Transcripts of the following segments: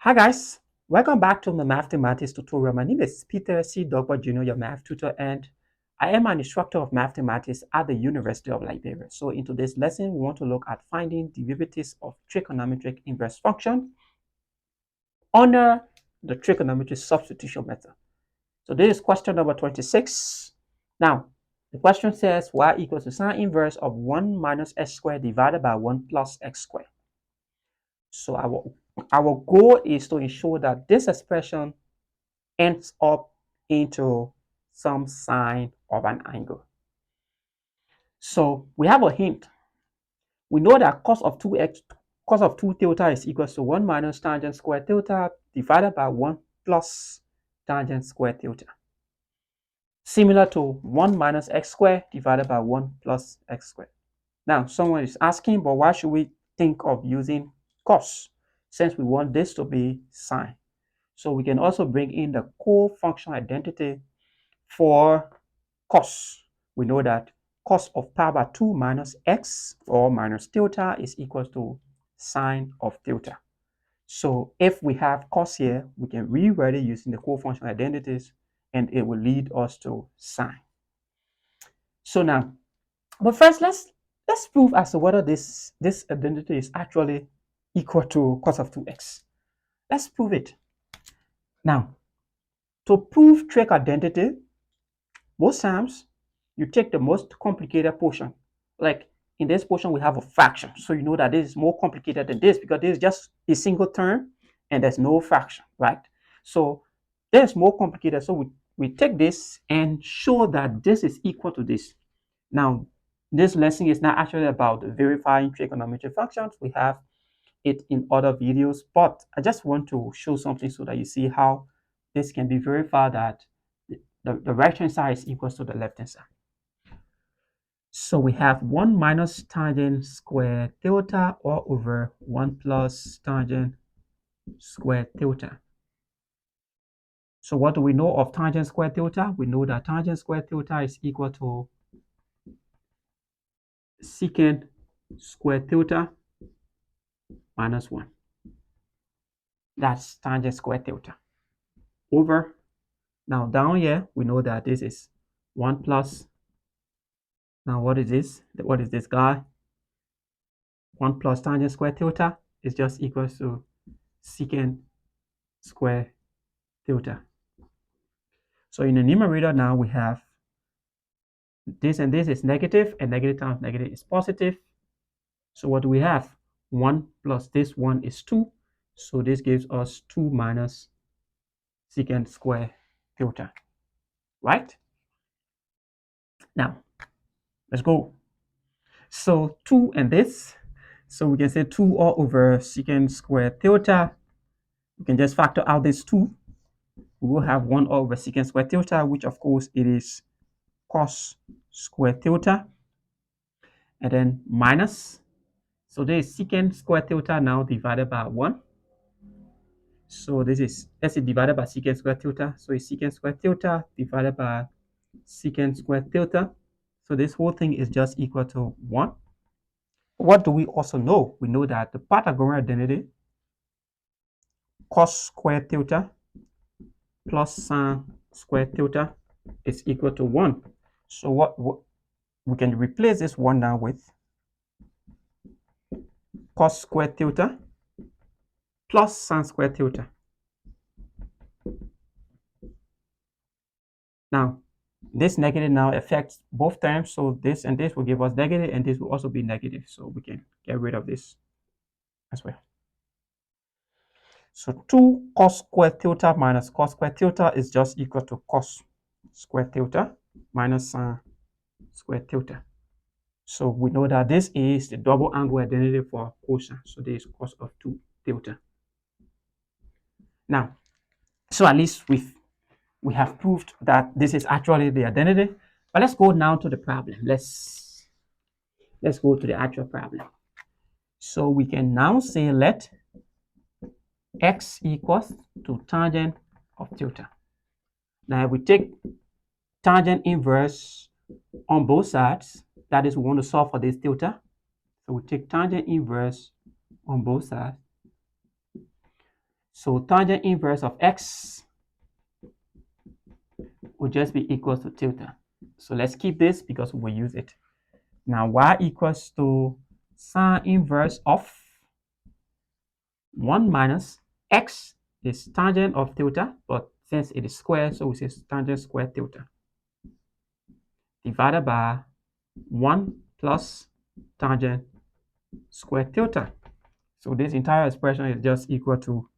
Hi guys, welcome back to my mathematics tutorial. My name is Peter C. Dogba Jr., your math tutor, and I am an instructor of mathematics at the University of Liberia. So in today's lesson, we want to look at finding derivatives of trigonometric inverse function under the trigonometric substitution method. So this is question number 26. Now, the question says y equals to sine inverse of 1 minus x squared divided by 1 plus x squared. So our goal is to ensure that this expression ends up into some sine of an angle. So we have a hint. We know that cos of 2 theta is equal to 1 minus tangent square theta divided by 1 plus tangent square theta. Similar to 1 minus x squared divided by 1 plus x squared. Now, someone is asking, but why should we think of using cos since we want this to be sine? So we can also bring in the co-function identity for cos. We know that cos of pi by 2 minus x or minus theta is equal to sine of theta. So if we have cos here, we can rewrite it using the co-function identities and it will lead us to sine. So now, but first let's prove as to whether this identity is actually equal to cos of 2x. Let's prove it. Now, to prove trig identity, most times you take the most complicated portion. Like in this portion, we have a fraction. So you know that this is more complicated than this because this is just a single term and there's no fraction, right? So this is more complicated. So we take this and show that this is equal to this. Now, this lesson is not actually about verifying trigonometric functions. We have it in other videos, but I just want to show something so that you see how this can be verified that the right hand side is equal to the left hand side. So we have 1 minus tangent square theta all over 1 plus tangent square theta. So what do we know of tangent square theta? We know that tangent square theta is equal to secant square theta minus 1. That's tangent square theta over. Now down here, we know that this is 1 plus. Now what is this? What is this guy? 1 plus tangent square theta is just equal to secant square theta. So in the numerator now we have this and this is negative, and negative times negative is positive. So what do we have? 1 plus this 1 is 2. So this gives us 2 minus secant square theta, right? Now, let's go. So 2 and this. So we can say 2 all over secant square theta. We can just factor out this 2. We will have 1 all over secant square theta, which of course it is cos square theta. And then minus. So there is secant square theta now divided by 1. So this is, let's say, divided by secant square theta. So it's secant square theta divided by secant square theta. So this whole thing is just equal to 1. What do we also know? We know that the Pythagorean identity, cos square theta plus sine square theta is equal to 1. So what we can replace this 1 now with cos square theta plus sine square theta. Now, this negative now affects both terms. So this and this will give us negative, and this will also be negative. So we can get rid of this as well. So 2 cos square theta minus cos square theta is just equal to cos square theta minus sine square theta. So we know that this is the double angle identity for cosine. So this is cos of 2 theta. Now, so at least we have proved that this is actually the identity. But let's go now to the problem. Let's go to the actual problem. So we can now say let x equals to tangent of theta. Now if we take tangent inverse on both sides, that is, we want to solve for this theta. So we take tangent inverse on both sides. So tangent inverse of x will just be equal to theta. So let's keep this because we will use it. Now y equals to sine inverse of 1 minus x is tangent of theta, but since it is square, so we say tangent square theta, divided by 1 plus tangent square theta. So this entire expression is just equal to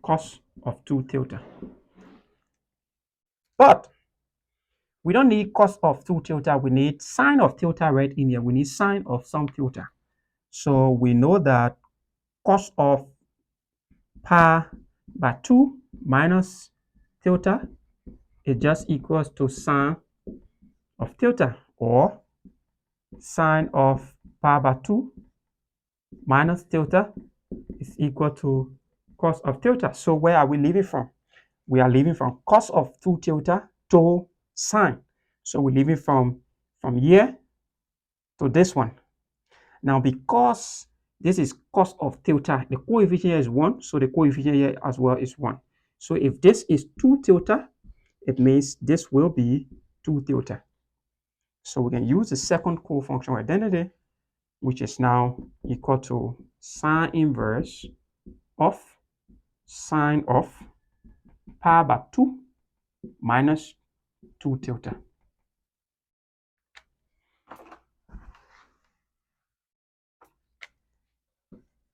cos of 2 theta. But we don't need cos of 2 theta, we need sine of theta right in here. We need sine of some theta. So we know that cos of pi by 2 minus theta is just equals to sine of theta, or sine of pi by 2 minus theta is equal to cos of theta. So where are we leaving from? We are leaving from cos of 2 theta to sine. So we're leaving from here to this one. Now because this is cos of theta, the coefficient here is 1, so the coefficient here as well is 1. So if this is 2 theta, it means this will be 2 theta. So we can use the second co-function identity, which is now equal to sine inverse of sine of pi by 2 minus 2 theta.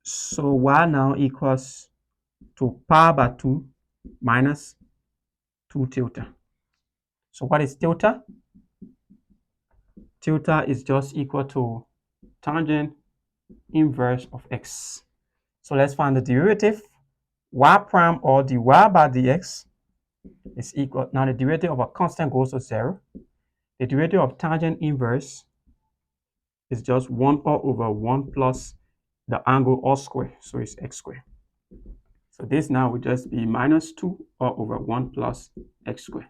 So y now equals to pi by 2 minus 2 theta. So what is theta? Theta is just equal to tangent inverse of x. So let's find the derivative. Y prime or dy by dx is equal. Now the derivative of a constant goes to 0. The derivative of tangent inverse is just 1 all over 1 plus the angle all square. So it's x squared. So this now will just be minus 2 all over 1 plus x squared.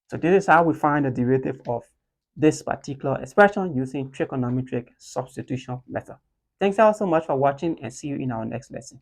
So this is how we find the derivative of this particular expression using trigonometric substitution method. Thanks all so much for watching, and see you in our next lesson.